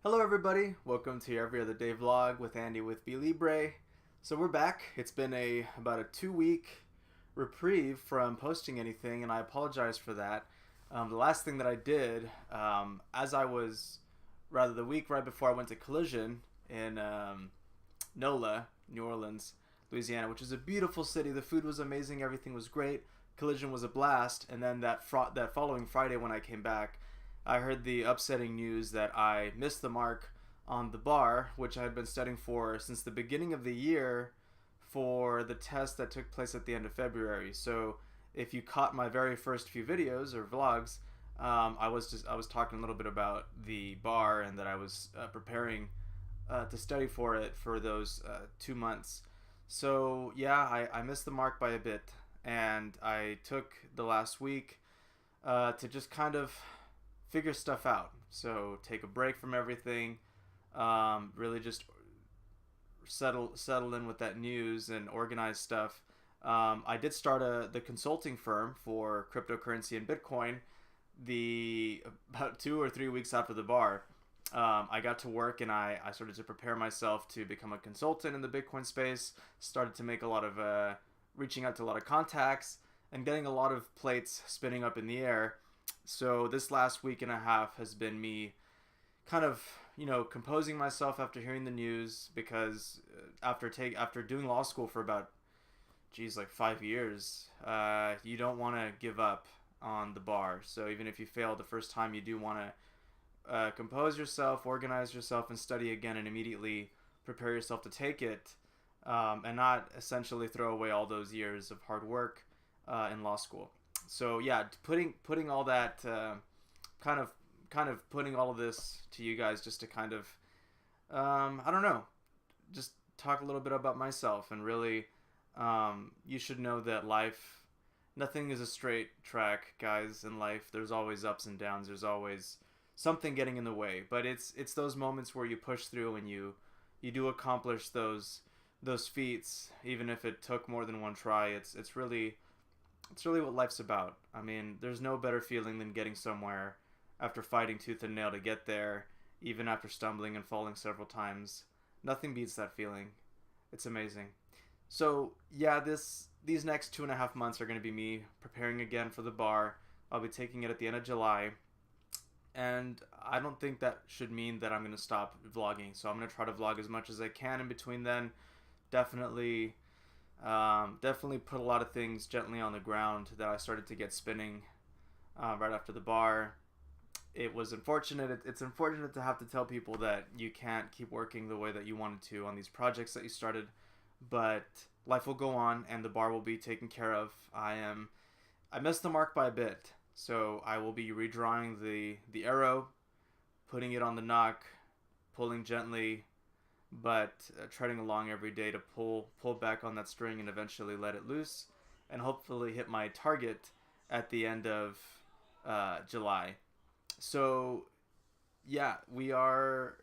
Hello everybody, welcome to your Every Other Day vlog with Andy with Be Libre. So we're back. It's been about a 2 week reprieve from posting anything, and I apologize for that. The last thing that I did, as I was, rather the week right before I went to Collision in NOLA, New Orleans, Louisiana, which is a beautiful city. The food was amazing, everything was great. Collision was a blast, and then that following Friday when I came back, I heard the upsetting news that I missed the mark on the bar, which I had been studying for since the beginning of the year for the test that took place at the end of February. So if you caught my very first few videos or vlogs, I was talking a little bit about the bar and that I was preparing to study for it for those 2 months. So yeah, I missed the mark by a bit, and I took the last week to just kind of figure stuff out. So take a break from everything, really just settle in with that news and organize stuff. I did start the consulting firm for cryptocurrency and Bitcoin about 2 or 3 weeks after the bar. I got to work, and I started to prepare myself to become a consultant in the Bitcoin space. Started to make a lot of reaching out to a lot of contacts and getting a lot of plates spinning up in the air. So this last week and a half has been me kind of, composing myself after hearing the news, because after doing law school for about, like 5 years, you don't want to give up on the bar. So even if you fail the first time, you do want to compose yourself, organize yourself, and study again, and immediately prepare yourself to take it, and not essentially throw away all those years of hard work in law school. So yeah, putting all that kind of putting all of this to you guys, just to kind of I don't know, just talk a little bit about myself. And really, you should know that nothing is a straight track, guys. In life, there's always ups and downs. There's always something getting in the way. But it's those moments where you push through and you do accomplish those feats, even if it took more than one try. It's really what life's about. I mean, there's no better feeling than getting somewhere after fighting tooth and nail to get there, even after stumbling and falling several times. Nothing beats that feeling. It's amazing. So yeah, these next 2.5 months are going to be me preparing again for the bar. I'll be taking it at the end of July, and I don't think that should mean that I'm going to stop vlogging. So I'm going to try to vlog as much as I can in between then. Definitely put a lot of things gently on the ground that I started to get spinning right after the bar. It was unfortunate. It's unfortunate to have to tell people that you can't keep working the way that you wanted to on these projects that you started, but life will go on, and the bar will be taken care of. I missed the mark by a bit, so I will be redrawing the arrow, putting it on the knock, pulling gently, but treading along every day to pull back on that string and eventually let it loose, and hopefully hit my target at the end of July. So yeah, we are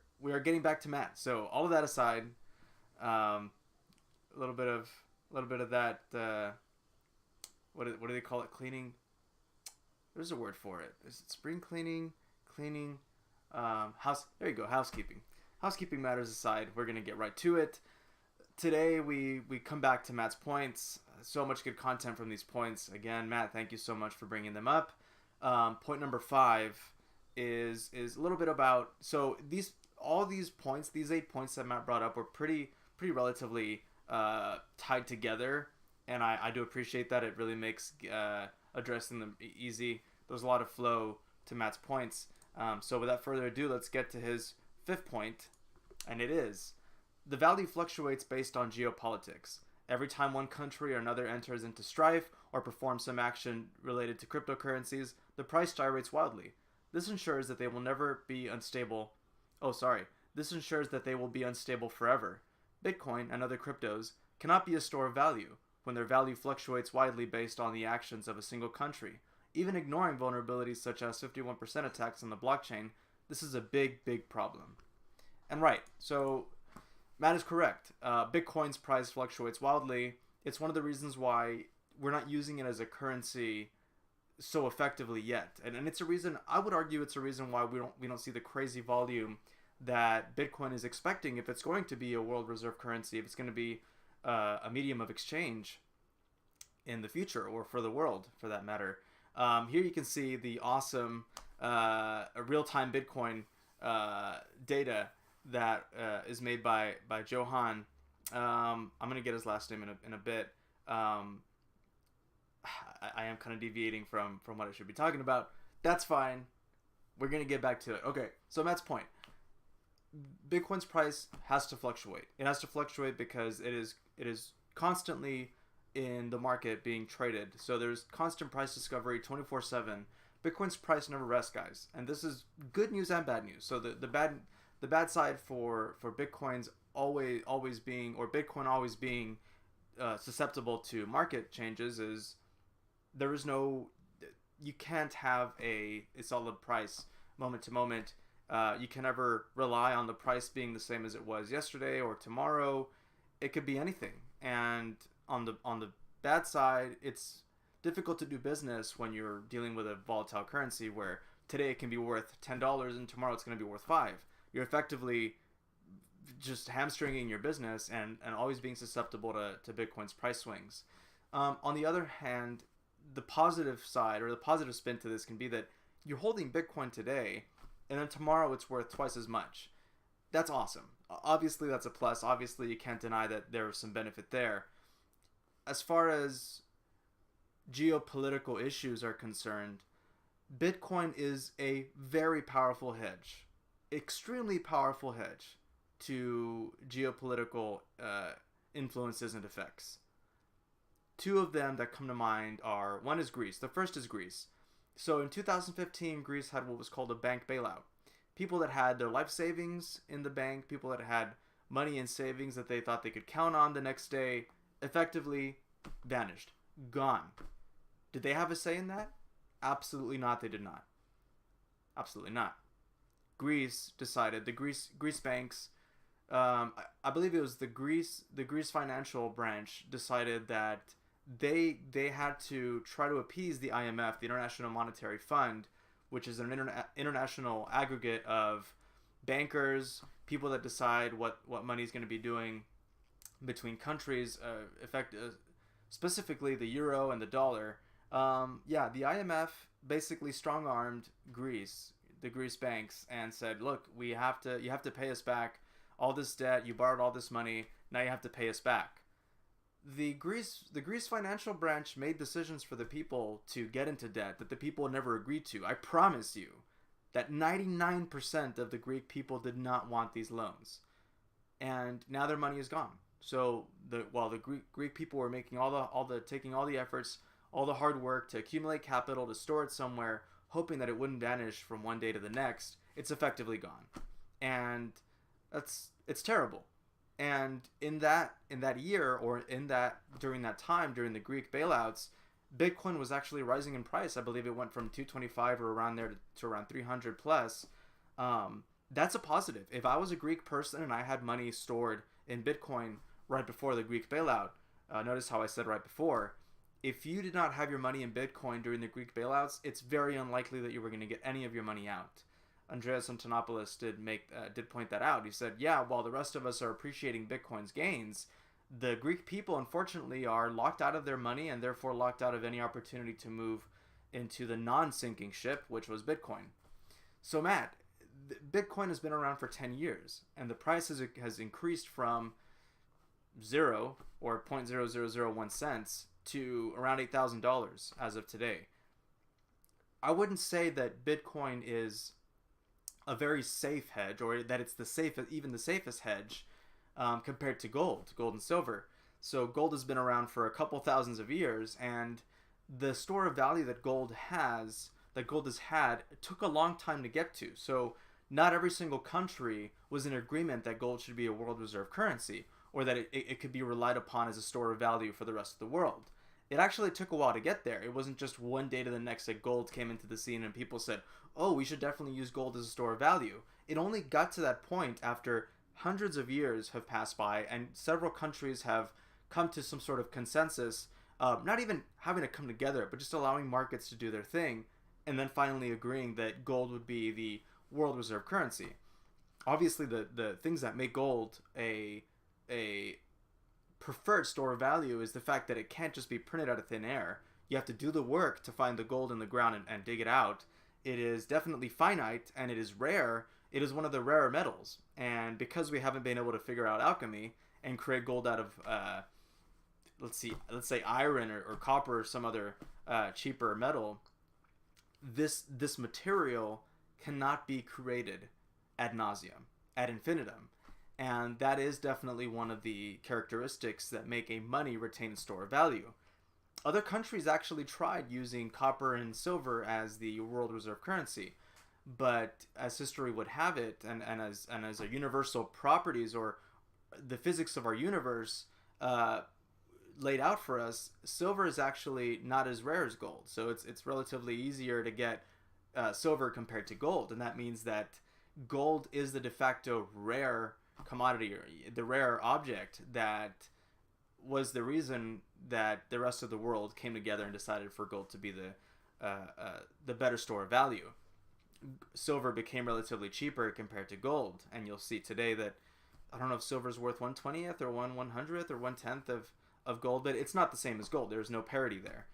getting back to Matt. So all of that aside, a little bit of that. What do they call it? Cleaning. There's a word for it. Is it spring cleaning? Cleaning. House. There you go. Housekeeping. Housekeeping matters aside, we're going to get right to it. Today we come back to Matt's points. So much good content from these points. Again, Matt, thank you so much for bringing them up. Point number 5 is a little bit about, so all these points, these 8 points that Matt brought up, were pretty relatively tied together, and I do appreciate that. It really makes addressing them easy. There's a lot of flow to Matt's points. So without further ado, let's get to his 5th point. And it is, the value fluctuates based on geopolitics. Every time one country or another enters into strife or performs some action related to cryptocurrencies, the price gyrates wildly. This ensures that they will never be unstable. This ensures that they will be unstable forever. Bitcoin and other cryptos cannot be a store of value when their value fluctuates widely based on the actions of a single country. Even ignoring vulnerabilities such as 51% attacks on the blockchain, this is a big problem. And right, so Matt is correct. Bitcoin's price fluctuates wildly. It's one of the reasons why we're not using it as a currency so effectively yet, and it's a reason, I would argue, it's a reason why we don't see the crazy volume that Bitcoin is expecting if it's going to be a world reserve currency, if it's going to be a medium of exchange in the future, or for the world for that matter. Here you can see the awesome real-time Bitcoin data that is made by Johan. I'm going to get his last name in a bit. I am kind of deviating from what I should be talking about. That's fine. We're going to get back to it. Okay, so Matt's point. Bitcoin's price has to fluctuate. It has to fluctuate because it is constantly in the market being traded. So there's constant price discovery 24/7. Bitcoin's price never rests, guys. And this is good news and bad news. So the bad side for Bitcoin's always being, or Bitcoin always being susceptible to market changes is you can't have a solid price moment to moment. You can never rely on the price being the same as it was yesterday or tomorrow. It could be anything. And on the bad side, it's difficult to do business when you're dealing with a volatile currency where today it can be worth $10 and tomorrow it's going to be worth $5. You're effectively just hamstringing your business and always being susceptible to Bitcoin's price swings. On the other hand, the positive side, or the positive spin to this, can be that you're holding Bitcoin today and then tomorrow it's worth twice as much. That's awesome. Obviously that's a plus. Obviously you can't deny that there's some benefit there. As far as geopolitical issues are concerned, Bitcoin is a very powerful hedge, extremely powerful hedge to geopolitical influences and effects. Two of them that come to mind are, one is Greece. The first is Greece. So in 2015, Greece had what was called a bank bailout. People that had their life savings in the bank, people that had money in savings that they thought they could count on the next day, effectively vanished, gone. Did they have a say in that? Absolutely not. They did not. Absolutely not. Greece decided, the Greece banks, I believe it was the Greece financial branch, decided that they had to try to appease the IMF, the International Monetary Fund, which is an international aggregate of bankers, people that decide what money is going to be doing between countries, specifically the euro and the dollar. The IMF basically strong-armed Greece, the Greece banks, and said, look, you have to pay us back all this debt. You borrowed all this money. Now you have to pay us back. The Greece financial branch made decisions for the people to get into debt that the people never agreed to. I promise you that 99% of the Greek people did not want these loans. And now their money is gone. So while the Greek people were making taking all the efforts, all the hard work to accumulate capital, to store it somewhere, hoping that it wouldn't vanish from one day to the next, it's effectively gone. And it's terrible. And in that year, or during that time, during the Greek bailouts, Bitcoin was actually rising in price. I believe it went from 225 or around there to around 300 plus. That's a positive. If I was a Greek person and I had money stored in Bitcoin right before the Greek bailout, notice how I said right before, if you did not have your money in Bitcoin during the Greek bailouts, it's very unlikely that you were going to get any of your money out. Andreas Antonopoulos did point that out. He said, yeah, while the rest of us are appreciating Bitcoin's gains, the Greek people, unfortunately, are locked out of their money and therefore locked out of any opportunity to move into the non-sinking ship, which was Bitcoin. So, Matt, Bitcoin has been around for 10 years, and the price has increased from 0 or 0.0001 cents to around $8,000 as of today. I wouldn't say that Bitcoin is a very safe hedge, or that it's the safest hedge compared to gold and silver. So gold has been around for a couple thousands of years, and the store of value that gold has had took a long time to get to. So not every single country was in agreement that gold should be a world reserve currency, or that it could be relied upon as a store of value for the rest of the world. It actually took a while to get there. It wasn't just one day to the next that gold came into the scene and people said, oh, we should definitely use gold as a store of value. It only got to that point after hundreds of years have passed by and several countries have come to some sort of consensus, not even having to come together, but just allowing markets to do their thing, and then finally agreeing that gold would be the world reserve currency. obviously the things that make gold a preferred store of value is the fact that it can't just be printed out of thin air. You have to do the work to find the gold in the ground and dig it out. It is definitely finite and it is rare. It is one of the rarer metals. And because we haven't been able to figure out alchemy and create gold out of, let's say iron or copper or some other cheaper metal, this material cannot be created ad nauseum, ad infinitum. And that is definitely one of the characteristics that make a money retain its store of value. Other countries actually tried using copper and silver as the world reserve currency, but as history would have it, and as a universal properties or the physics of our universe laid out for us, silver is actually not as rare as gold. So it's relatively easier to get silver compared to gold, and that means that gold is the de facto rare commodity, or the rare object that was the reason that the rest of the world came together and decided for gold to be the better store of value. Silver became relatively cheaper compared to gold, and you'll see today that I don't know if silver is worth 1/20th or 1/100th or 1/10th of gold, but it's not the same as gold. There's no parity there.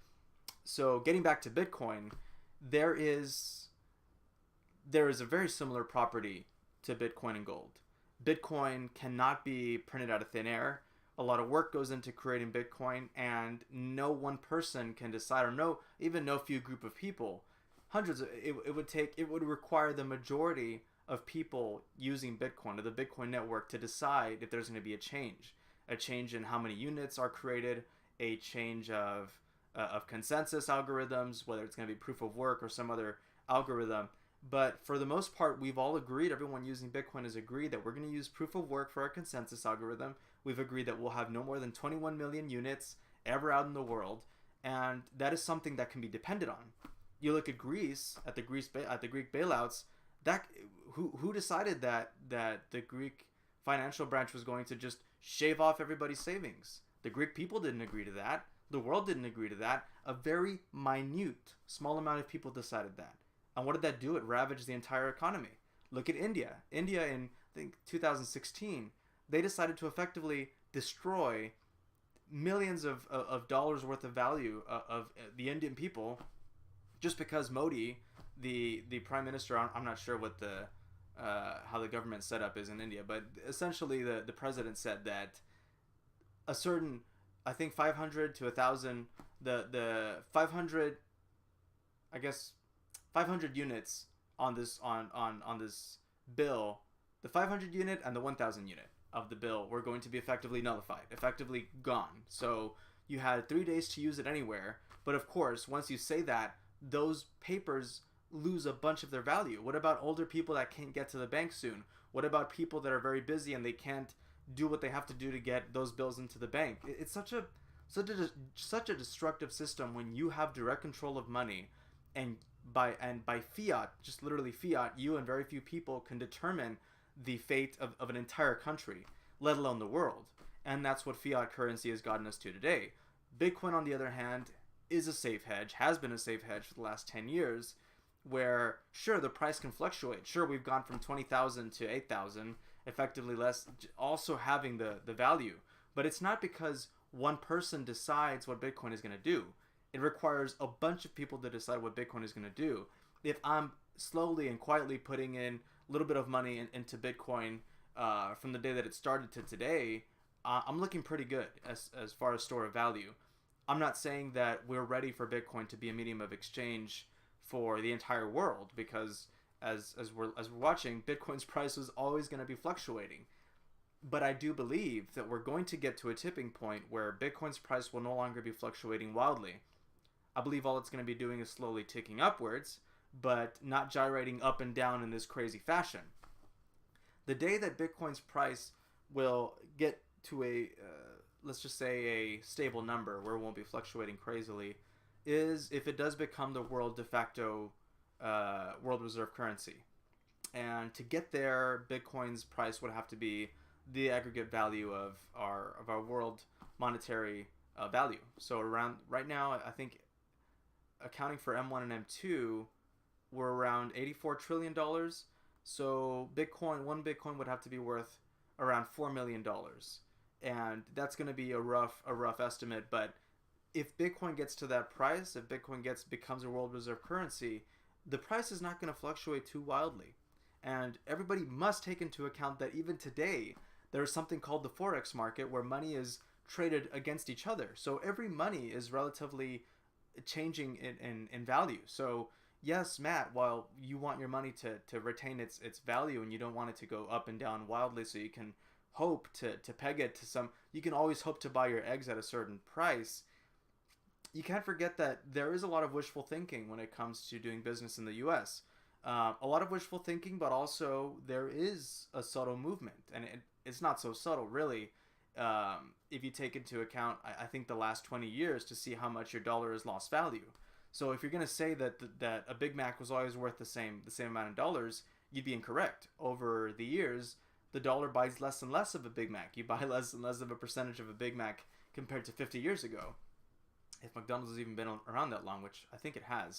So getting back to Bitcoin, there is a very similar property to Bitcoin and gold. Bitcoin cannot be printed out of thin air. A lot of work goes into creating Bitcoin, and no one person can decide, or no few group of people, it would require the majority of people using Bitcoin, or the Bitcoin network, to decide if there's going to be a change in how many units are created, a change of consensus algorithms, whether it's going to be proof of work or some other algorithm. But for the most part, we've all agreed, everyone using Bitcoin has agreed that we're going to use proof of work for our consensus algorithm. We've agreed that we'll have no more than 21 million units ever out in the world, and that is something that can be depended on. You look at Greece, at the Greek bailouts, who decided that the Greek financial branch was going to just shave off everybody's savings? The Greek people didn't agree to that. The world didn't agree to that. A very minute, small amount of people decided that. And what did that do? It ravaged the entire economy. Look at India. India in, I think, 2016, they decided to effectively destroy millions of dollars worth of value of the Indian people just because Modi, the prime minister, I'm not sure what how the government setup is in India, but essentially the president said that a certain, I think 500 to 1,000, the 500, I guess 500 units on this bill, the 500 unit and the 1,000 unit of the bill were going to be effectively nullified, effectively gone. So you had 3 days to use it anywhere. But of course, once you say that, those papers lose a bunch of their value. What about older people that can't get to the bank soon? What about people that are very busy and they can't do what they have to do to get those bills into the bank? It's such a destructive system when you have direct control of money, and by fiat, just literally fiat, you and very few people can determine the fate of an entire country, let alone the world. And that's what fiat currency has gotten us to today. Bitcoin, on the other hand, is a safe hedge, has been a safe hedge for the last 10 years, where, sure, the price can fluctuate. Sure, we've gone from 20,000 to 8,000, effectively less, also having the value. But it's not because one person decides what Bitcoin is going to do. It requires a bunch of people to decide what Bitcoin is going to do. If I'm slowly and quietly putting in a little bit of money into Bitcoin from the day that it started to today, I'm looking pretty good as far as store of value. I'm not saying that we're ready for Bitcoin to be a medium of exchange for the entire world, because as we're watching, Bitcoin's price is always going to be fluctuating. But I do believe that we're going to get to a tipping point where Bitcoin's price will no longer be fluctuating wildly. I believe all it's going to be doing is slowly ticking upwards, but not gyrating up and down in this crazy fashion. The day that Bitcoin's price will get to a, let's just say, a stable number where it won't be fluctuating crazily, is if it does become the world de facto world reserve currency. And to get there, Bitcoin's price would have to be the aggregate value of our world monetary value. So around right now, I think, accounting for M1 and M2, we're around $84 trillion. So one Bitcoin would have to be worth around $4 million, and that's going to be a rough estimate. But if Bitcoin gets to that price, if Bitcoin becomes a world reserve currency, the price is not going to fluctuate too wildly. And everybody must take into account that even today, there is something called the Forex market where money is traded against each other. So every money is relatively changing in value. So yes, Matt, while you want your money to retain its value and you don't want it to go up and down wildly, so you can hope to peg it to some, you can always hope to buy your eggs at a certain price. You can't forget that there is a lot of wishful thinking when it comes to doing business in the US. A lot of wishful thinking, but also there is a subtle movement, and it's not so subtle, really. If you take into account, I think, the last 20 years to see how much your dollar has lost value. So if you're going to say that a Big Mac was always worth the same amount of dollars, you'd be incorrect. Over the years, the dollar buys less and less of a Big Mac. You buy less and less of a percentage of a Big Mac compared to 50 years ago. If McDonald's has even been around that long, which I think it has.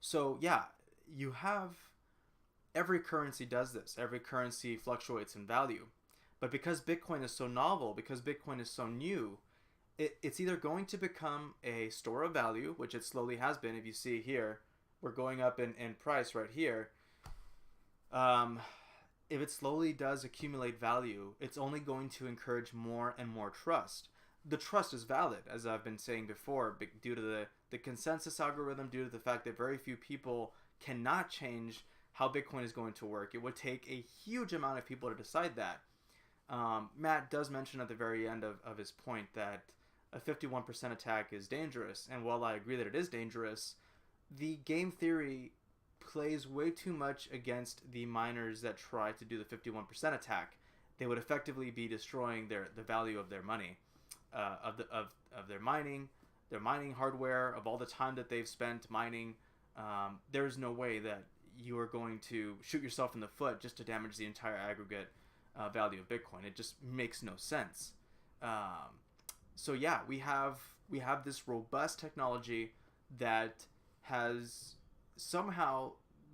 So yeah, you have, every currency does this. Every currency fluctuates in value. But because Bitcoin is so novel, because Bitcoin is so new, it's either going to become a store of value, which it slowly has been. If you see here, we're going up in price right here. If it slowly does accumulate value, it's only going to encourage more and more trust. The trust is valid, as I've been saying before, due to the consensus algorithm, due to the fact that very few people cannot change how Bitcoin is going to work. It would take a huge amount of people to decide that. Matt does mention at the very end of his point that a 51% attack is dangerous, and while I agree that it is dangerous, the game theory plays way too much against the miners that try to do the 51% attack. They would effectively be destroying the value of their money. Of their mining hardware, of all the time that they've spent mining. There's no way that you are going to shoot yourself in the foot just to damage the entire aggregate value of Bitcoin. It just makes no sense. So yeah, we have this robust technology that has somehow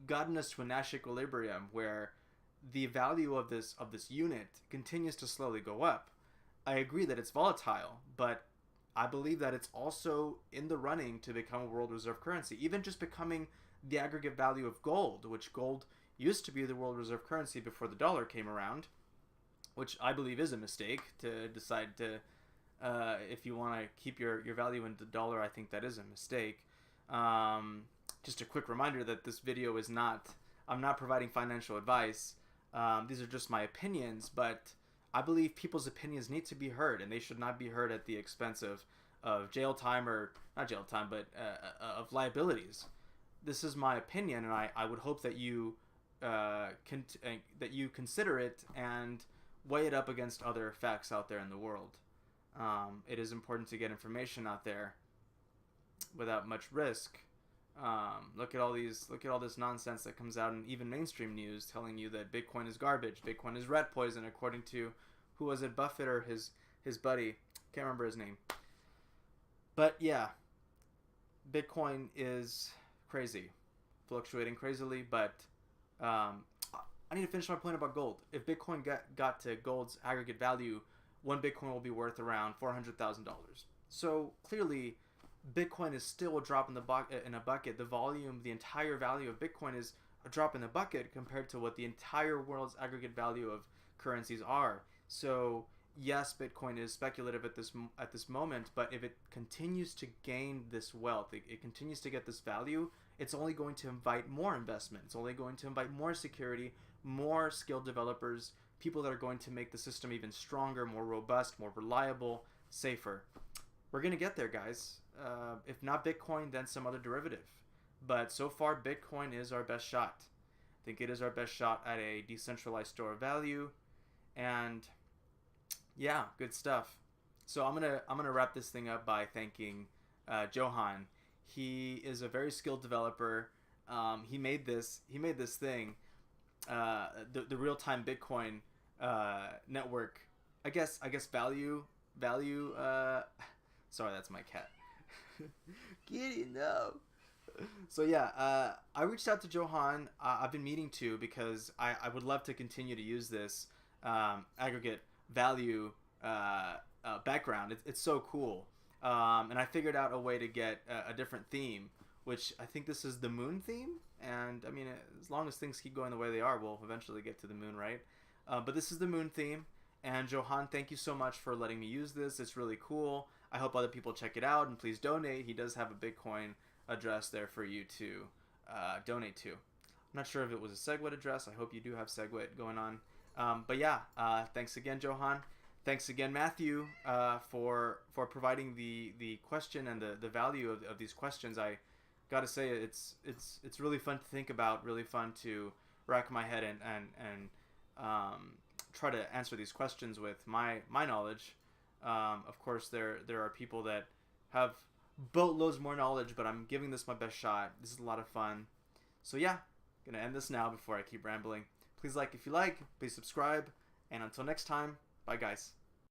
gotten us to a Nash equilibrium where the value of this unit continues to slowly go up. I agree that it's volatile, but I believe that it's also in the running to become a world reserve currency. Even just becoming the aggregate value of gold, which gold used to be the world reserve currency before the dollar came around, which I believe is a mistake to decide to, if you want to keep your value in the dollar, I think that is a mistake. Just a quick reminder that this video is not, I'm not providing financial advice. These are just my opinions, but I believe people's opinions need to be heard, and they should not be heard at the expense of jail time, or not jail time, but of liabilities. This is my opinion, and I would hope that you that you consider it and weigh it up against other facts out there in the world. It is important to get information out there without much risk. Look at all this nonsense that comes out in even mainstream news telling you that Bitcoin is garbage, Bitcoin is rat poison, according to, who was it, Buffett or his buddy? Can't remember his name. But yeah, Bitcoin is crazy, fluctuating crazily. But I need to finish my point about gold. If Bitcoin got to gold's aggregate value, one Bitcoin will be worth around $400,000. So clearly, Bitcoin is still a drop in a bucket. The volume, the entire value of Bitcoin is a drop in the bucket compared to what the entire world's aggregate value of currencies are. So yes, Bitcoin is speculative at this moment, but if it continues to gain this wealth, it continues to get this value, it's only going to invite more investment. It's only going to invite more security, more skilled developers, people that are going to make the system even stronger, more robust, more reliable, safer. We're going to get there, guys. If not Bitcoin, then some other derivative. But so far, Bitcoin is our best shot. I think it is our best shot at a decentralized store of value. And yeah, good stuff. So I'm gonna wrap this thing up by thanking Johan. He is a very skilled developer. He made this thing, the real-time Bitcoin network. I guess value. Sorry, that's my cat. Kitty, no. So yeah, I reached out to Johan. I've been meaning to because I would love to continue to use this aggregate value background. It's so cool. And I figured out a way to get a different theme, which I think this is the moon theme. And I mean, as long as things keep going the way they are, we'll eventually get to the moon, right? But this is the moon theme. And Johan, thank you so much for letting me use this. It's really cool. I hope other people check it out and please donate. He does have a Bitcoin address there for you to donate to. I'm not sure if it was a SegWit address. I hope you do have SegWit going on. But yeah, thanks again, Johan. Thanks again, Matthew, for providing the question and the value of these questions. I gotta say it's really fun to think about, really fun to rack my head and try to answer these questions with my knowledge. Of course, there are people that have boatloads more knowledge, but I'm giving this my best shot. This is a lot of fun. So yeah, gonna end this now before I keep rambling. Please like if you like, please subscribe, and until next time, bye guys.